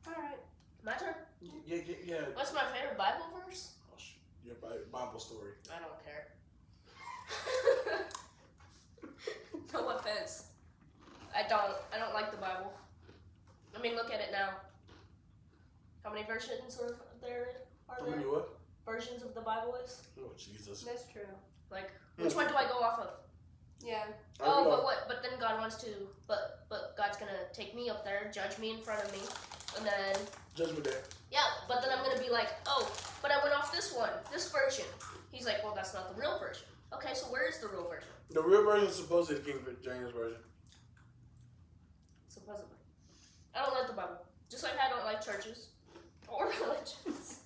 Alright. My turn? Yeah. What's my favorite Bible verse? Oh, shoot. Your Bible story. I don't care. No offense. I don't like the Bible. I mean, look at it now. How many versions are there? How many what? Versions of the Bible is? Oh, Jesus. That's true. Like, which one do I go off of? Yeah. Oh, but what? But then God wants to. But God's gonna take me up there, judge me in front of me, and then. Judgment Day. Yeah, but then I'm gonna be like, oh, but I went off this version. He's like, well, that's not the real version. Okay, so where is the real version? The real version is supposedly the King James version. Supposedly. I don't like the Bible. Just like I don't like churches or religions.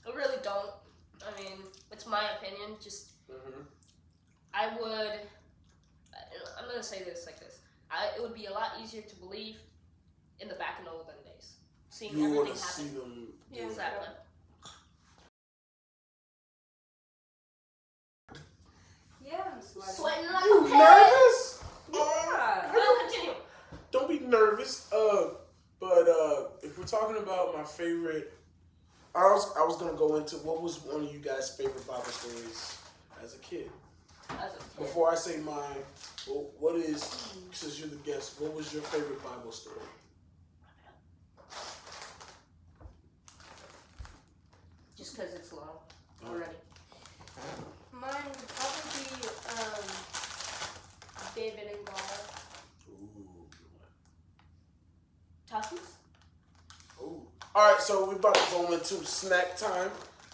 I really don't. I mean, it's my opinion. Just, I would. I'm gonna say this like this. It would be a lot easier to believe in the back in the olden days, seeing you everything want to happen. see them. Yeah, exactly. Yeah, I'm sweating. Sweating like You a pig. nervous? Yeah. Well, continue. Don't be nervous. But if we're talking about my favorite, I was gonna go into what was one of you guys' favorite Bible stories as a kid. As a kid. Before I say mine, what is, since you're the guest, what was your favorite Bible story? Just because it's long already. Mine would probably be David and Goliath. Ooh, good one. Toughies? Ooh. All right, so we're about to go into snack time.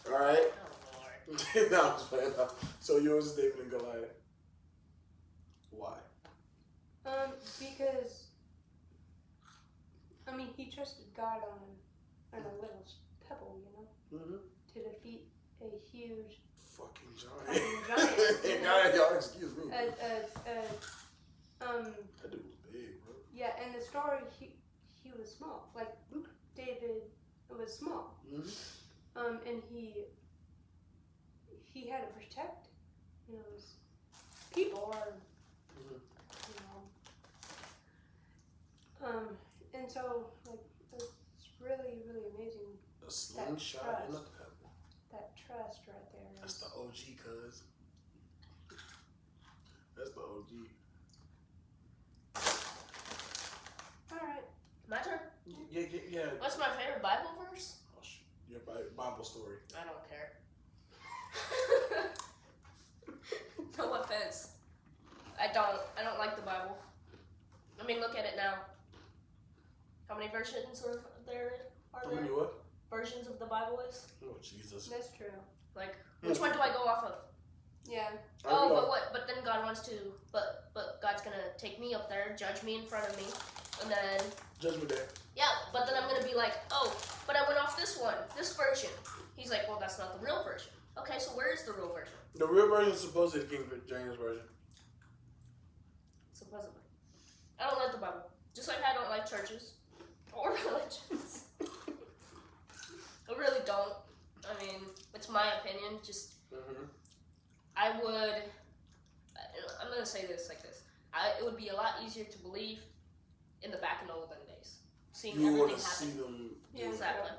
All right. Oh, Lord. No, I'm just playing. So yours is David and Goliath. Why? Because I mean, he trusted God on a little pebble, you know, to defeat a huge fucking giant. giant. Y'all excuse me. That dude was big, bro. Yeah, in the story, he was small. Like David was small. And he had to protect, you know, his people, or you know. And so like it's really, really amazing. A slingshot and a pebble. That trust right there. That's the OG, cuz. That's the OG. Alright. My turn? Yeah. What's my favorite Bible verse? Oh, shoot. Your Bible story. I don't care. No offense. I don't like the Bible. I mean, look at it now. How many versions are there? How many what? Versions of the Bible is? Oh, Jesus. That's true. Like, which one do I go off of? Yeah. Oh, but what? But then God wants to. But God's gonna take me up there, judge me in front of me, and then. Judgment Day. Yeah, but then I'm gonna be like, oh, but I went off this version. He's like, well, that's not the real version. Okay, so where is the real version? The real version is supposedly the King James version. Supposedly. I don't like the Bible. Just like I don't like churches or religions. I really don't. I mean, it's my opinion. Just, I would. I'm gonna say this like this. It would be a lot easier to believe in the back in the olden days, seeing you everything want to happen. see them. Yeah, exactly.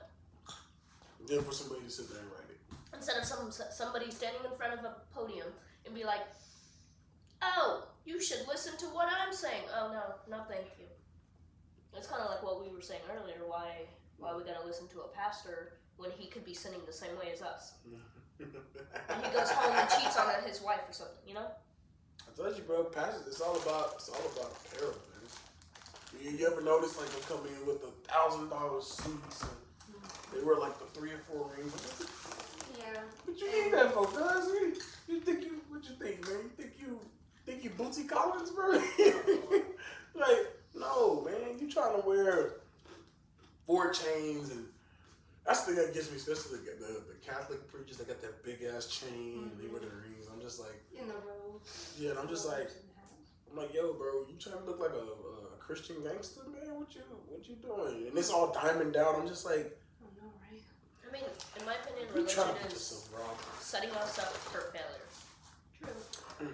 Then for somebody to sit there and write it. Instead of somebody standing in front of a podium and be like, "Oh, you should listen to what I'm saying." Oh no, thank you. It's kind of like what we were saying earlier. Why we gotta listen to a pastor when he could be sinning the same way as us? And he goes home and cheats on his wife or something, you know? I told you, bro. Pastors, it's all about apparel, man. You ever notice like they come in with $1,000 suits and they wear like the 3 or 4 rings? Yeah. What you need that for, cuz? What you think, man? You think you Bootsy Collins, bro? Like, no, man. You trying to wear 4 chains, and that's the thing that gets me, especially the Catholic preachers. They got that big ass chain and they wear the rings. I'm just like, In the robe. yeah, and I'm just like, yo, bro, you trying to look like a Christian gangster, man? What you doing? And it's all diamond down. I'm just like, Oh no, right? I mean, in my opinion, you trying religion to put is yourself wrong. setting us up for failure. True.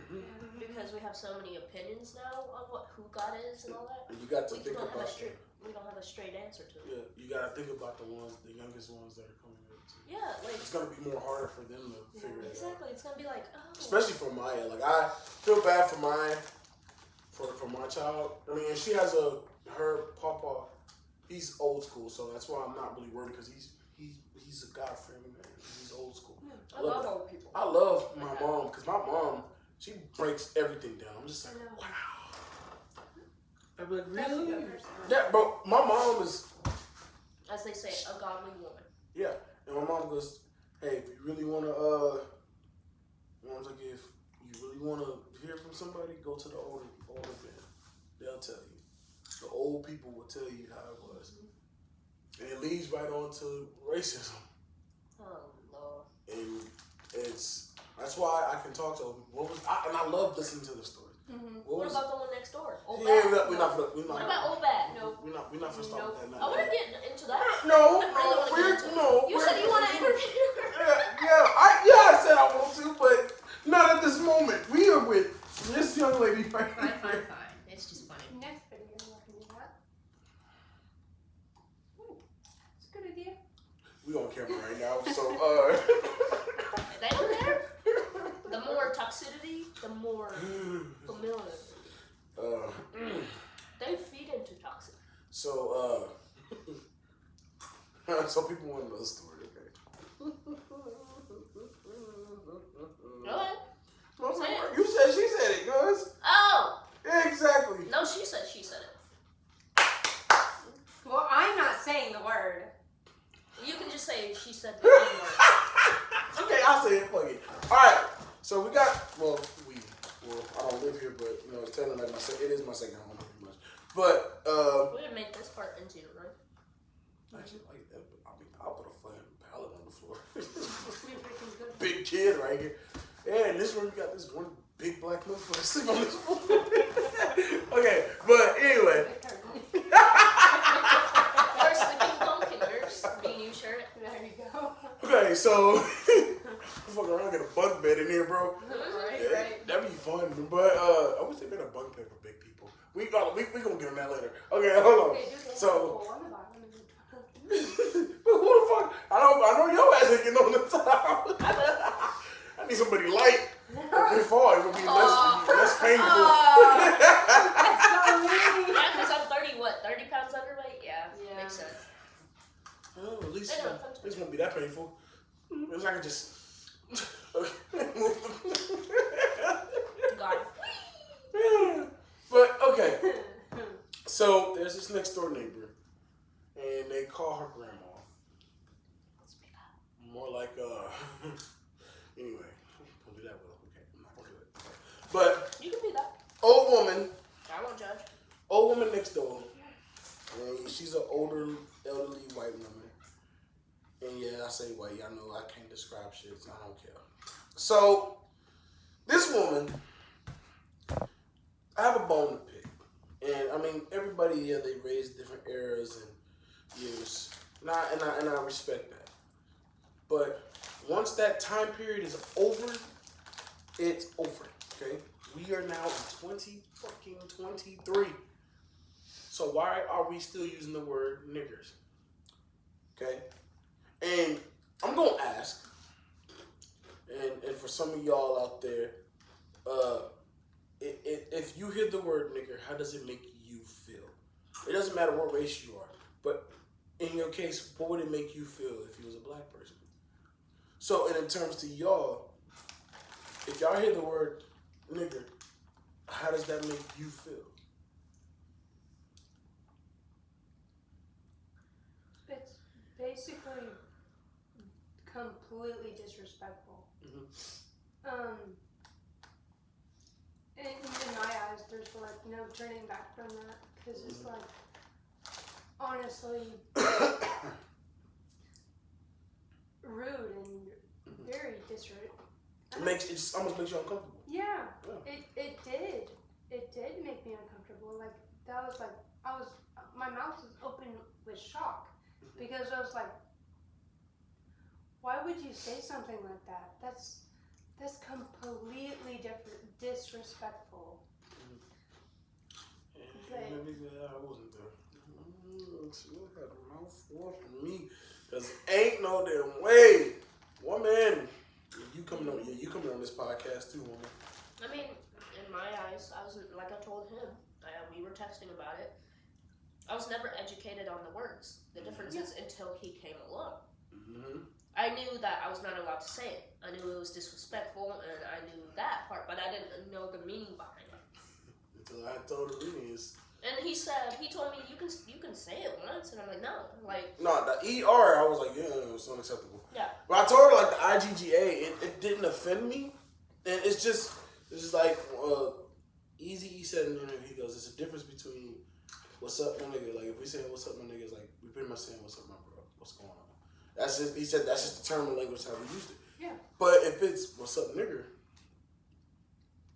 Because we have so many opinions now on God is and all that. And you got to We think don't about have a straight. We don't have a straight answer to it. Yeah, you got to think about the youngest ones that are coming up. Yeah, like it's gonna be more harder for them to figure it out. Exactly, it's gonna be like, oh. Especially for Maya. Like I feel bad for Maya, for my child. I mean, she has her papa. He's old school, so that's why I'm not really worried because he's a God friendly man. He's old school. I love old people. I love my mom because my mom, she breaks everything down. I'm just like, wow. I'm like, really? Yeah, bro. My mom is, as they say, a godly woman. Yeah, and my mom goes, hey, if you really want to, mom's like, if you really want to hear from somebody, go to the older man. They'll tell you. The old people will tell you how it was. And it leads right on to racism. Oh, Lord. And that's why I can talk to them. And I love listening to the stories. Mm-hmm. What about the one next door? Old yeah, Bat? we're not. What about Old Bat? No. We're not going to start with that. I want to get into that. No. You said you want to interview her. I said I want to, but not at this moment. We are with this young lady right here. Fine. It's just funny. Next video, I can do that. It's a good idea. We on camera right now, so They don't care. The more toxicity, the more familiar. They feed into toxic. So so people want to know the story, okay? Go ahead. You said she said it, guys. Oh! Yeah, exactly. No, she said it. Well, I'm not saying the word. You can just say she said the word. Okay, I'll say it. Fuck it. All right. So we got. Well, I don't live here, but it's technically like it is my second home pretty much. But we didn't make this part into it, right? Actually, like that. I'll put a fucking pallet on the floor. Big kid right here. Yeah, in this room you got this one big black motherfucker sleep on this floor. Okay, but anyway. First sleeping pumpkin, yours being you shirt. There you go. Okay, so fuck around and get a bunk bed in here, bro. Right. That'd be fun. But I wish they made a bunk bed for big people. We gonna get on that later. Okay, hold on. So but who the fuck? I know your ass ain't getting on the top. I need somebody light. If we fall, it would be less painful. That's so mean. Yeah, because I'm 30 pounds underweight? Yeah, makes sense. Oh, at least it won't be that painful. At least I can just. Got it. But okay. So there's this next door neighbor, and they call her grandma. More like anyway, don't do that with them. Okay, I'm not gonna do it. But You can do that. old woman next door, and she's an elderly white woman. And yeah, I say white. Y'all know I can't describe shit, so I don't care. So this woman, I have a bone to pick, and I mean everybody here they raised different eras and years, and I respect that. But once that time period is over, it's over. Okay, we are now in 2023. So why are we still using the word niggers? Okay, and I'm gonna ask, and for some of y'all out there, if you hear the word nigger, how does it make you feel? It doesn't matter what race you are, but in your case, what would it make you feel if you was a black person? So, and in terms to y'all, if y'all hear the word nigger, how does that make you feel? It's basically completely disrespectful. Mm-hmm. In my eyes, there's like no turning back from that because it's like honestly rude and very disrespectful. It just almost makes you uncomfortable. Yeah. It did make me uncomfortable. Like that was like my mouth was open with shock because I was like, why would you say something like that? That's completely different, disrespectful. And wasn't there. She had a mouthful for me. Cause ain't no damn way. Woman, you coming on this podcast too, woman. I mean, in my eyes, I was like I told him. We were texting about it. I was never educated on the words. The difference is until he came along. Mm-hmm. I knew that I was not allowed to say it. I knew it was disrespectful, and I knew that part, but I didn't know the meaning behind it. Until I told her it is. And he told me you can say it once, and I'm like, no, like. No, the ER, I was like, yeah, it's unacceptable. Yeah. But I told her like the IGGA, it didn't offend me, and it's just like Easy said in the interview. He goes, "It's a difference between what's up, my nigga. Like if we say what's up, my nigga, it's like we pretty much saying what's up, my bro. What's going on?" That's just he said that's just the term of language how we used it. Yeah. But if it's what's up, nigga,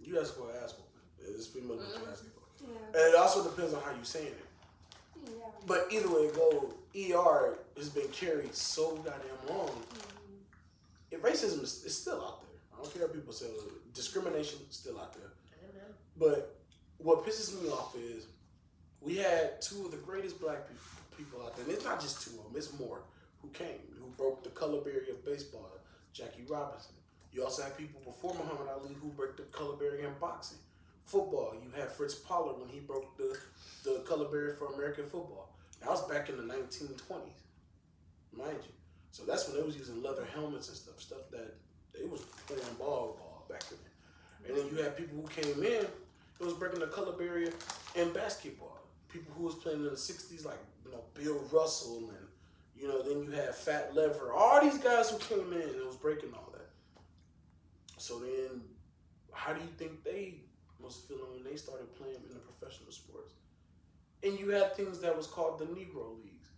you ask for an ass whooping. It's pretty much what you're asking for. Yeah. And it also depends on how you saying it. Yeah. But either way it goes, ER has been carried so goddamn long. Mm-hmm. Racism is still out there. I don't care what people say. Discrimination is still out there. Amen. But what pisses me off is we had two of the greatest black people out there. And it's not just two of them. It's more who came, who broke the color barrier of baseball. Jackie Robinson. You also had people before Muhammad Ali who broke the color barrier in boxing. Football, you had Fritz Pollard when he broke the color barrier for American football. That was back in the 1920s, mind you. So that's when they was using leather helmets and stuff that they was playing ball back then. And then you had people who came in, it was breaking the color barrier in basketball. People who was playing in the 60s, like, Bill Russell, and, then you had Fat Lever. All these guys who came in, it was breaking all that. So then, how do you think they was feeling when they started playing in the professional sports? And you had things that was called the Negro Leagues.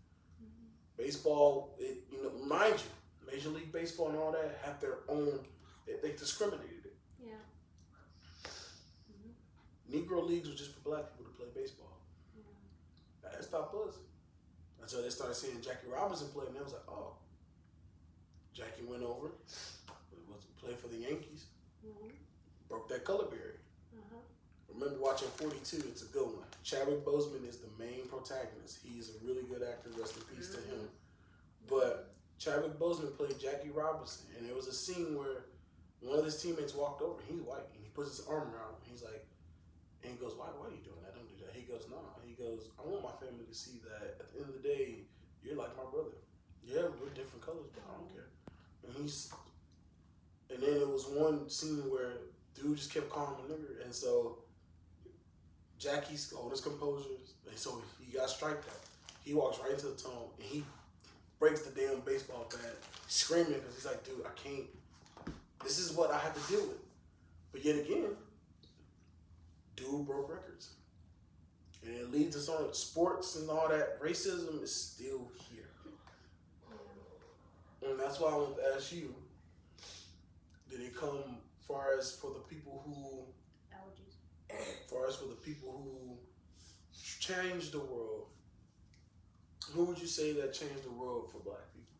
Mm-hmm. Baseball, mind you, Major League Baseball and all that have their own, they discriminated it. Yeah. Mm-hmm. Negro Leagues was just for black people to play baseball. Yeah. That stopped us. Until they started seeing Jackie Robinson play, and they was like, oh. Jackie went over, played for the Yankees, broke that color barrier. Remember watching 42, it's a good one. Chadwick Boseman is the main protagonist. He's a really good actor, rest in peace to him. But Chadwick Boseman played Jackie Robinson, and there was a scene where one of his teammates walked over, he's white, and he puts his arm around him. He's like, and he goes, why are you doing that? Don't do that. He goes, no. He goes, I want my family to see that at the end of the day, you're like my brother. Yeah, we're different colors, but I don't care. And then there was one scene where dude just kept calling him a nigger, and so Jackie's holding his composure, and so he got striked out. He walks right into the tunnel, and he breaks the damn baseball bat, screaming, because he's like, dude, I can't. This is what I have to deal with. But yet again, dude broke records. And it leads us on. Sports and all that, racism is still here. And that's why I want to ask you, did it come far as for the people who changed the world? Who would you say that changed the world for black people?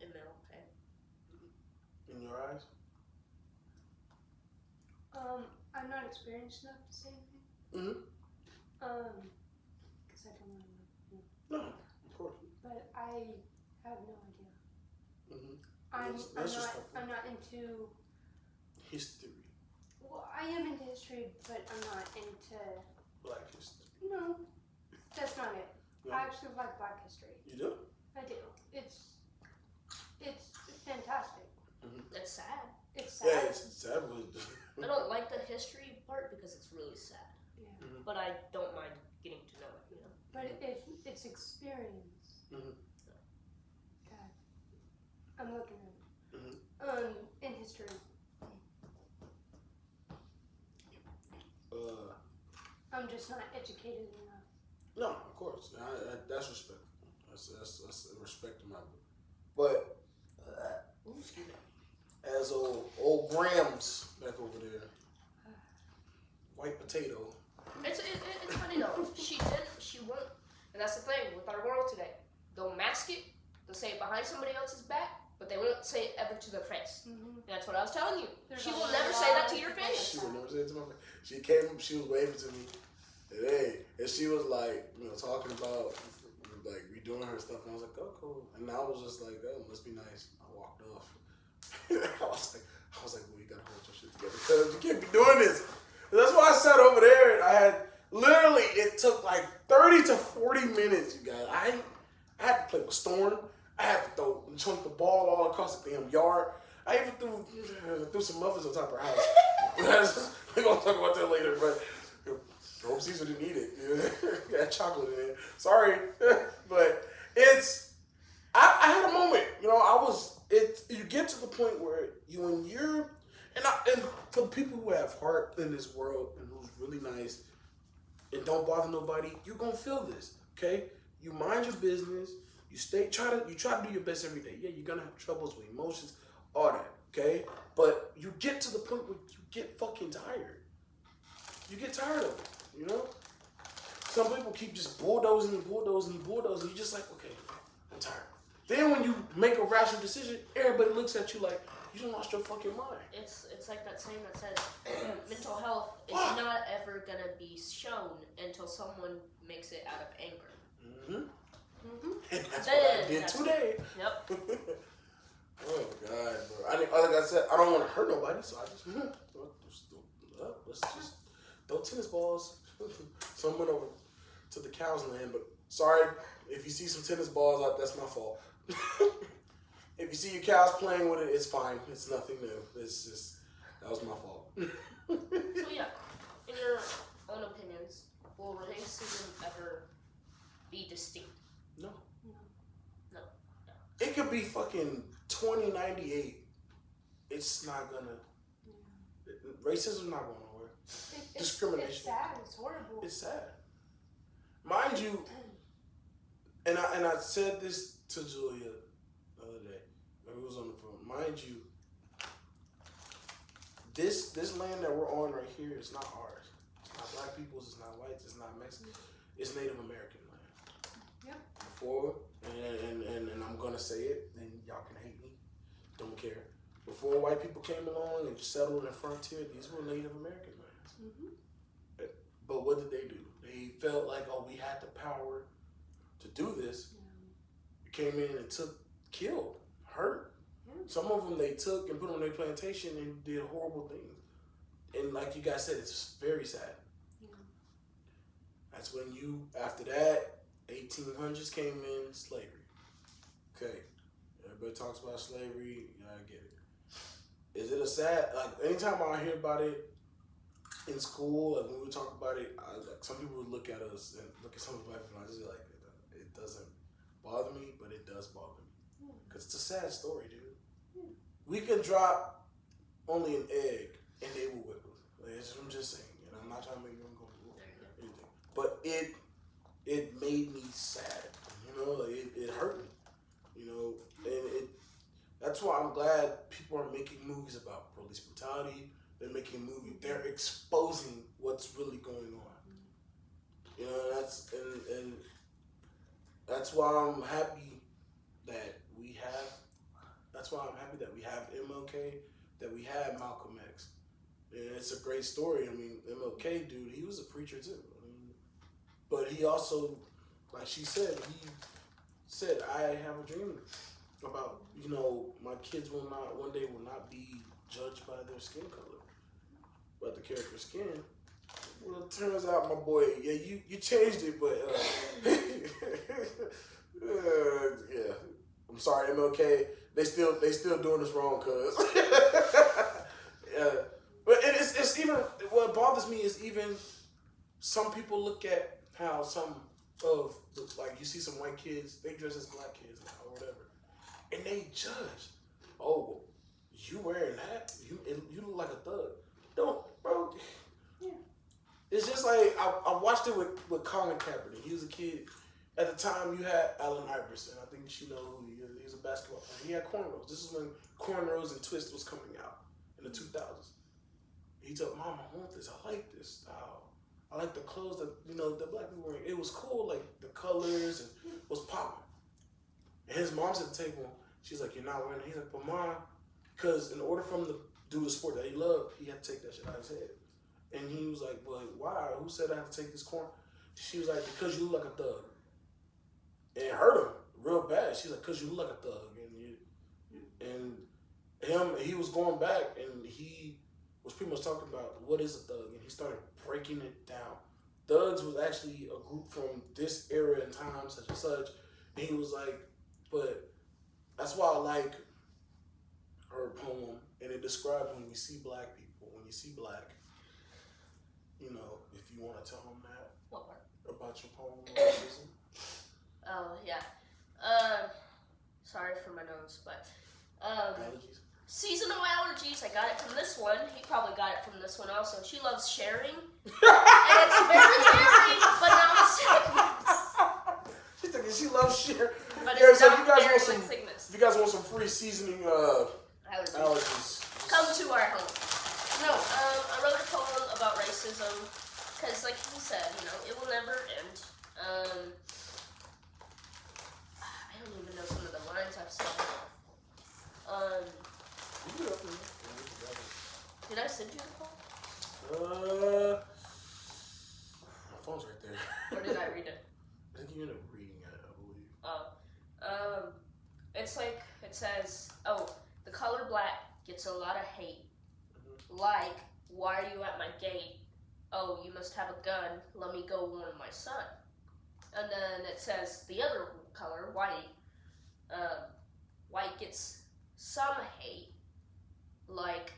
MLK. In your eyes? I'm not experienced enough to say anything. Because I don't want to know. No, of course. But I have no idea. I'm not into history. Well, I am into history, but I'm not into Black history. No, that's not it. No. I actually like Black history. You do? I do. It's fantastic. It's sad. It's sad. Yeah, it's sad. I don't like the history part because it's really sad. Yeah. But I don't mind getting to know it, But it's experience. God. I'm looking at it. In history. I'm just not educated enough. No, of course. That's respectful. That's respect to my book. But excuse me. as old Grams back over there, white potato. It's funny though. She won't. And that's the thing with our world today. They'll mask it. They'll say it behind somebody else's back, but they won't say it ever to their face. That's what I was telling you. She will never say that to your face. She will never say it to my face. She came, she was waving to me, And she was like, talking about like redoing her stuff, and I was like, oh, cool. And I was just like, oh, must be nice. I walked off. I was like, well, you gotta hold your shit together because you can't be doing this. And that's why I sat over there and I had literally it took like 30 to 40 minutes, you guys. I had to play with Storm. I had to chunk the ball all across the damn yard. I even threw some muffins on top of her house. We're gonna talk about that later, but I hope Caesar didn't eat it. Got chocolate in it. Sorry, but I had a moment. You get to the point where and for the people who have heart in this world and who's really nice and don't bother nobody, you're gonna feel this. Okay, you mind your business. You try to do your best every day. Yeah, you're gonna have troubles with emotions, all that. Okay, but you get to the point where you get fucking tired. You get tired of it. Some people keep just bulldozing. You're just like, okay, I'm tired. Then when you make a rational decision, everybody looks at you like you done lost your fucking mind. It's like that saying that says mental health is not ever gonna be shown until someone makes it out of anger. Mm-hmm. And that's what I did today. Yep. Oh God, bro! Like I said, I don't want to hurt nobody, so I just let's just throw tennis balls. Someone over to the cows land, but sorry if you see some tennis balls out, that's my fault. If you see your cows playing with it, it's fine. It's nothing new. It's just that was my fault. So yeah, in your own opinions, will racism ever be distinct? No. No. It could be fucking 2098. It's not gonna. Racism not going nowhere. Discrimination. It's sad. It's horrible. It's sad. Mind you, and I said this to Julia the other day when we was on the phone. Mind you, this land that we're on right here is not ours. It's not black people's. It's not whites. It's not Mexican. It's Native American land. Yep. Before, and I'm gonna say it, and y'all can hate me. Don't care. Before white people came along and settled in the frontier, these were Native American lands. Mm-hmm. But what did they do? They felt like, oh, we had the power to do this. Yeah. Came in and killed, hurt. Yeah. Some of them they took and put on their plantation and did horrible things. And like you guys said, it's very sad. Yeah. That's when after that, 1800s came in, slavery. Okay. Everybody talks about slavery, I get it. Is it a sad, like anytime I hear about it in school, like when we talk about it, some people would look at us and look at some of the black people and I just be like, it doesn't bother me, but it does bother me. Because it's a sad story, dude. We could drop only an egg and they will whip us. I'm just saying, and I'm not trying to make them go to war or anything. But it made me sad, like it hurt me, and that's why I'm glad people are making movies about police brutality. They're making movies. They're exposing what's really going on. And that's why I'm happy that we have. That's why I'm happy that we have MLK, that we have Malcolm X. And it's a great story. I mean, MLK, dude, he was a preacher too. But he also, like she said, I have a dream about, my kids one day will not be judged by their skin color, but the character's skin. Well, it turns out, my boy, yeah, you changed it, but yeah. I'm sorry, MLK. They still doing this wrong, cuz. Yeah. But it's even what bothers me is even some people look at how some of like you see some white kids, they dress as black kids now or whatever, and they judge. Oh, you wearing that? You look like a thug. Don't, bro. Yeah. It's just like I watched it with Colin Kaepernick. He was a kid. At the time, you had Allen Iverson. I think you know who he is. He was a basketball player. He had cornrows. This is when cornrows and twist was coming out in the 2000s. He told Mom, I want this. I like this style. I like the clothes that the black people were wearing. It was cool, like the colors and was popping. And his mom's at the table. She's like, "You're not wearing it." He's like, "But Mom," because in order for him to do the sport that he loved, he had to take that shit out of his head. And he was like, "But why? Who said I have to take this corn?" She was like, "Because you look like a thug." And it hurt him real bad. She's like, "Because you look like a thug." He was going back, and he was pretty much talking about what is a thug, and he started breaking it down. Thugs was actually a group from this era and time, such and such. And he was like, but that's why I like her poem, and it describes when we see black people, when you see black, you know, if you want to tell them that. What part? About your poem. Racism. Oh, yeah. Sorry for my nose, but, Allergies. seasonal allergies, I got it from this one. He probably got it from this one also. She loves sharing. And it's very caring, but not sickness. She's thinking she loves sharing. But Yeah, it's so not you guys very want some, like sickness. if you guys want some free seasoning allergies. Come to our home. No, I wrote a poem about racism because, like he said, you know, it will never end. I don't even know some of the lines I've said. Did I send you the poem? My phone's right there. Or did I read it? I think you ended up reading it, I believe. Oh. It's like, it says, the color black gets a lot of hate. Mm-hmm. Like, why are you at my gate? Oh, you must have a gun. Let me go warn my son. And then it says the other color, white. White gets some hate. Like,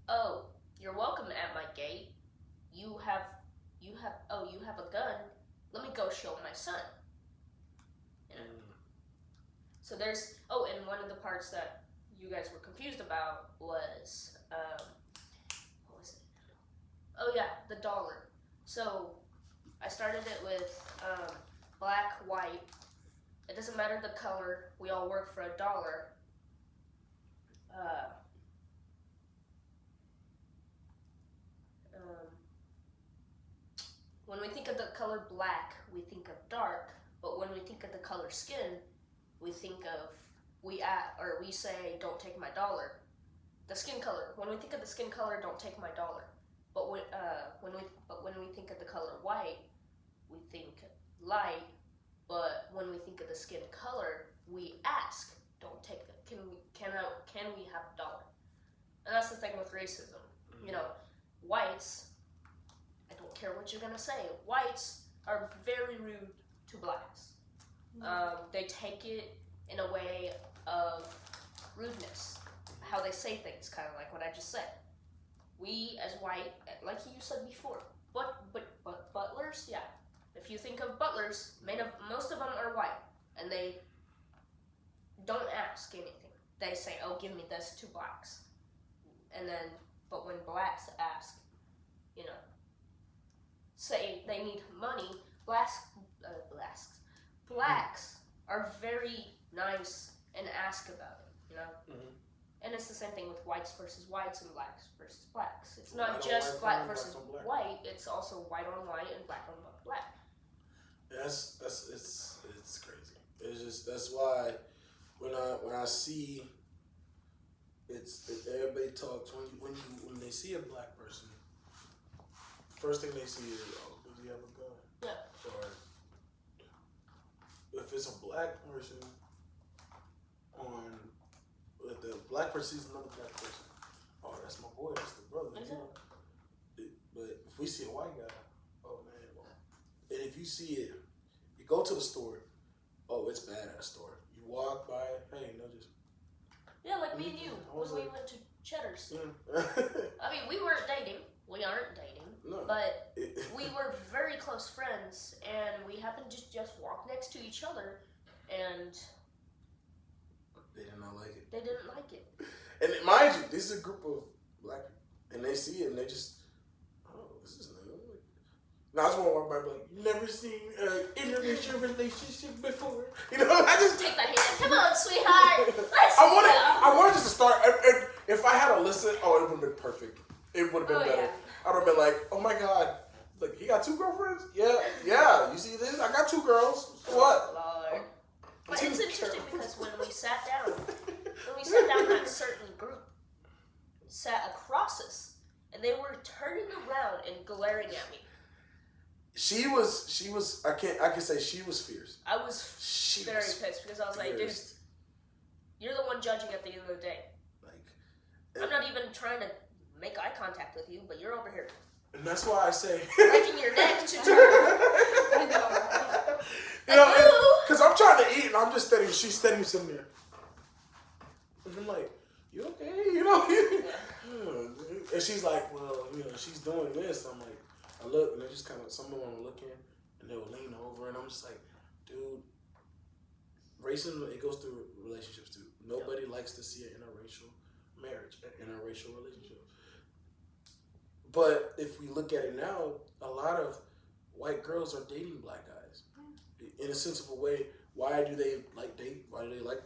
oh, you're welcome at my gate. You have a gun. Let me go show my son. You know? So there's, and one of the parts that you guys were confused about was, what was it? Oh yeah, the dollar. So I started it with black, white. It doesn't matter the color. We all work for $1. When we think of the color black, we think of dark. But when we think of the color skin, we think of we say, "Don't take my dollar." The skin color. When we think of the skin color, "Don't take my dollar." But when we think of the color white, we think light. But when we think of the skin color, we ask, "Don't take the can we have $1?" And that's the thing with racism. Mm-hmm. You know, whites. I don't care what you're gonna say. Whites are very rude to blacks. Mm-hmm. They take it in a way of rudeness. How they say things, kind of like what I just said. We as white, like you said before, but butlers, yeah. If you think of butlers, most of them are white, and they don't ask anything. They say, "Oh, give me this," to blacks, and then, but when blacks ask, you know, say they need money, blacks are very nice and ask about it, you know. Mm-hmm. And it's the same thing with whites versus whites and blacks versus blacks. It's not just black versus white. It's also white on white and black on black. It's crazy. It's just that's why when I see everybody talks when they see a black person, first thing they see is, "Oh, does he have a gun?" Yeah. Or if it's a black person if the black person sees another black person, "Oh, that's my boy, that's the brother." Exactly. But if we see a white guy, oh man, well, and if you see it, you go to the store, oh, it's bad at a store. You walk by, hey, no, just. Yeah, like me and you, when we went to Cheddar's. Yeah. I mean, we weren't dating. We aren't dating. No. But we were very close friends, and we happened to just walk next to each other, and they did not like it. They didn't like it. And mind you, this is a group of black people, and they see it, and they just, "Oh, this is new." Now I just want to walk by, like, "You never seen interracial relationship before?" You know, I just take that hand. Come on, sweetheart. Let's I wanted just to start. If I had a listen, it would have been perfect. It would have been better. Yeah. I would have been like, "Oh my god, like he got 2 girlfriends?" Yeah. You see this? I got 2 girls. What? Lord. But it's interesting because when we sat down, that certain group sat across us, and they were turning around and glaring at me. She was. I can say she was fierce. I was very pissed because I was like, dude, you're the one judging at the end of the day. Like, I'm not even trying to make eye contact with you, but you're over here. And that's why I say breaking your neck to turn. I know. You know, because I'm trying to eat and I'm just steady. She's steady sitting there. And I'm like, you okay? You know? And she's like, well, you know, she's doing this. I'm like, I look and they just kind of, some of them are looking and they will lean over and I'm just like, dude, racism, it goes through relationships too. Nobody likes to see an interracial marriage, an interracial relationship. But if we look at it now, a lot of white girls are dating black guys. In a sense of a way, why do they like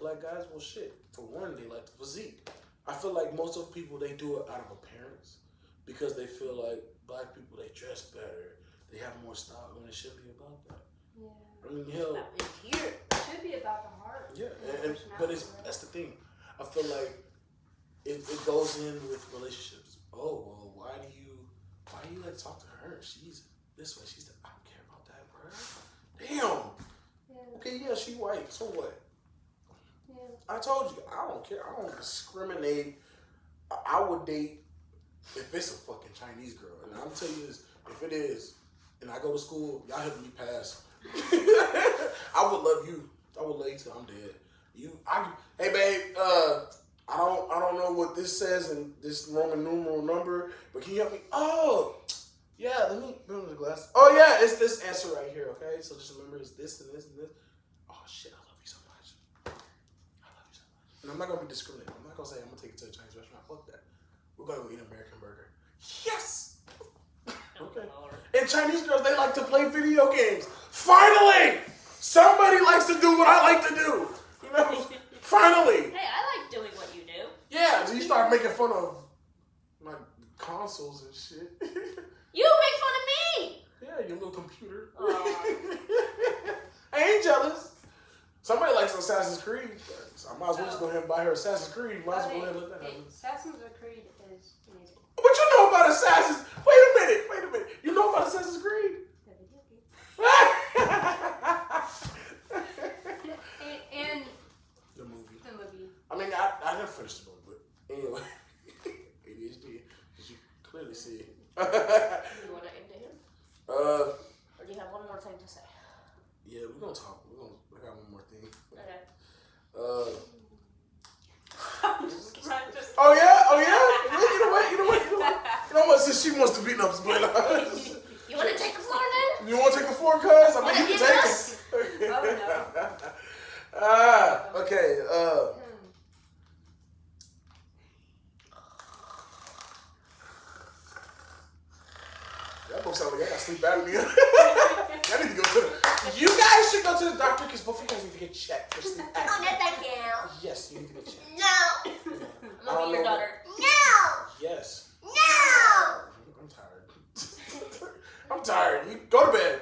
black guys? Well, shit. For one, they like the physique. I feel like most of people, they do it out of appearance because they feel like black people, they dress better, they have more style, when it should be about that. Yeah. I mean, hell, It should be about the heart. yeah, but that's the thing. I feel like it goes in with relationships. Oh, well, why do you like talk to her? She's this way. She's I don't care about that, bro. Damn. Yeah. Okay, yeah, she white. So what? Yeah. I told you, I don't care. I don't discriminate. I would date if it's a fucking Chinese girl. And I'm telling you this, if it is, and I go to school, y'all help me pass. I would love you. I would love you till I'm dead. Hey babe, I don't know what this says in this Roman numeral number, but can you help me? Oh, yeah, let me put on the glass. Oh yeah, it's this answer right here, okay? So just remember it's this and this and this. Oh shit, I love you so much. I love you so much. And I'm not gonna be discriminating. I'm not gonna say I'm gonna take you to a Chinese restaurant. Fuck that. We're gonna go eat an American burger. Yes! Okay. And Chinese girls, they like to play video games. Finally! Somebody likes to do what I like to do. You know? Finally! Hey, I like doing what you do. Yeah, so you start making fun of my consoles and shit. You make fun of me! Yeah, your little computer. I ain't jealous. Somebody likes Assassin's Creed. So I might as well just go ahead and buy her Assassin's Creed. Might as well go ahead and let that happen. Assassin's Creed is amazing. What you know about Assassin's? Wait a minute. You know about Assassin's Creed? And The movie. the movie. I mean, I never finished the movie, but anyway. ADHD, as you clearly see. You want to end it here? Or do you have one more thing to say? Yeah, we're gonna talk. We got one more thing. Okay. Oh yeah. You know what? Since she wants to beat up, but you want to take the floor then? you want to take the floor, cuz? I mean, you can take us? it. Oh no. Okay. That both sound like I got sleep apnea. I need to go to you guys should go to the doctor because both of you guys need to get checked for sleep apnea. Oh, no, thank you. Yes, you need to get checked. No. I'm gonna be your daughter. Yes. No. I'm tired. I'm tired. You go to bed.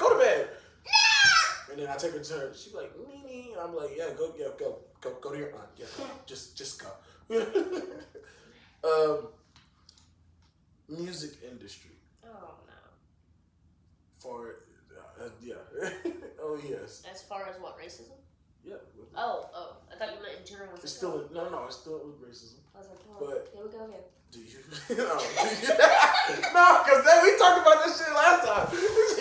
Go to bed. No. And then I take her to her. She's like, nee. And I'm like, yeah, go to your aunt. Yeah, go. Just go. Music industry. Oh no. For yeah. Oh yes. As far as what, racism? Yeah. Oh, I thought you meant in general. It's still no. It's still with racism. I was like, oh, But here we go again. do you? No, because then we talked about this shit last time.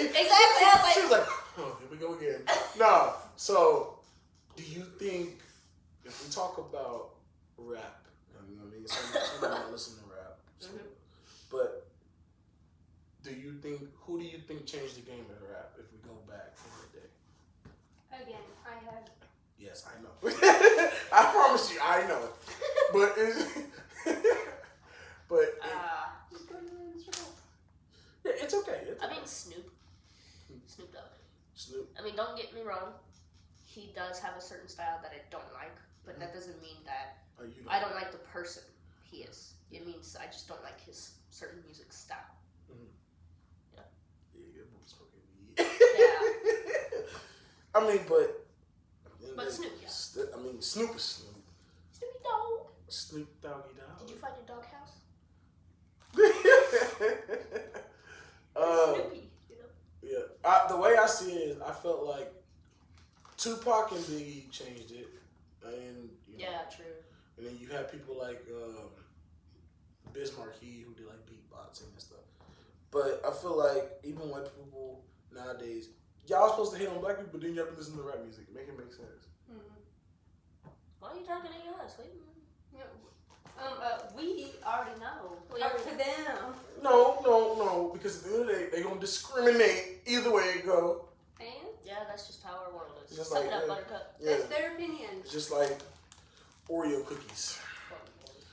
Exactly. I was like, She was like, oh, here we go again. No. So, do you think if we talk about rap, I mean, some don't listen to rap, so, but who do you think changed the game in rap if we go back in the day? Again, I have. Yes, I know. I promise you, I know. But Just go to the instrumental. yeah, it's okay. I mean, Snoop Dogg. Snoop. I mean, don't get me wrong. He does have a certain style that I don't like, but that doesn't mean that I don't like the person he is. It means I just don't like his certain music style. Yeah. I mean, but Snoop, yeah. I mean, Snoop is Snoop. Snoopy Dogg. Snoop Doggy Dogg. Did you find your dog house? Snoopy, you know. Yeah. The way I see it is, I felt like Tupac and Biggie changed it, and True. and then you have people like Bismarck who did like beatboxing and stuff. But I feel like even white people nowadays, y'all supposed to hate on black people, but then you have to listen to rap music. Make it make sense. Mm-hmm. Why are you talking to us? We already know. We Up already- to them. No, because at the end of the day, they gonna discriminate either way it go. And Yeah, that's just how our world is. Just Suck like it up, that. Buttercup. Yeah, that's their opinion. it's just like Oreo cookies.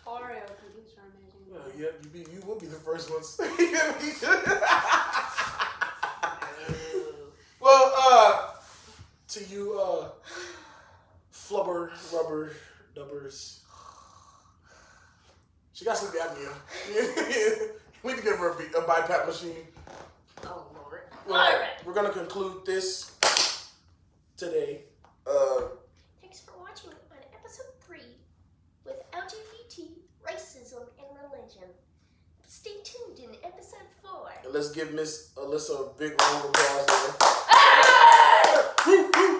Oreo cookies are amazing. Yeah, you will be the first ones. Well, to you, flubber, rubber, dubbers. She got sleep apnea. We need to give her a BiPAP machine. Oh, Lord. Well, Alright. we're gonna conclude this today. Thanks for watching on episode 3 with LGBT, racism, and religion. Stay tuned in episode 4. And let's give Miss Alyssa a big round of applause there. Hey! Woo, woo.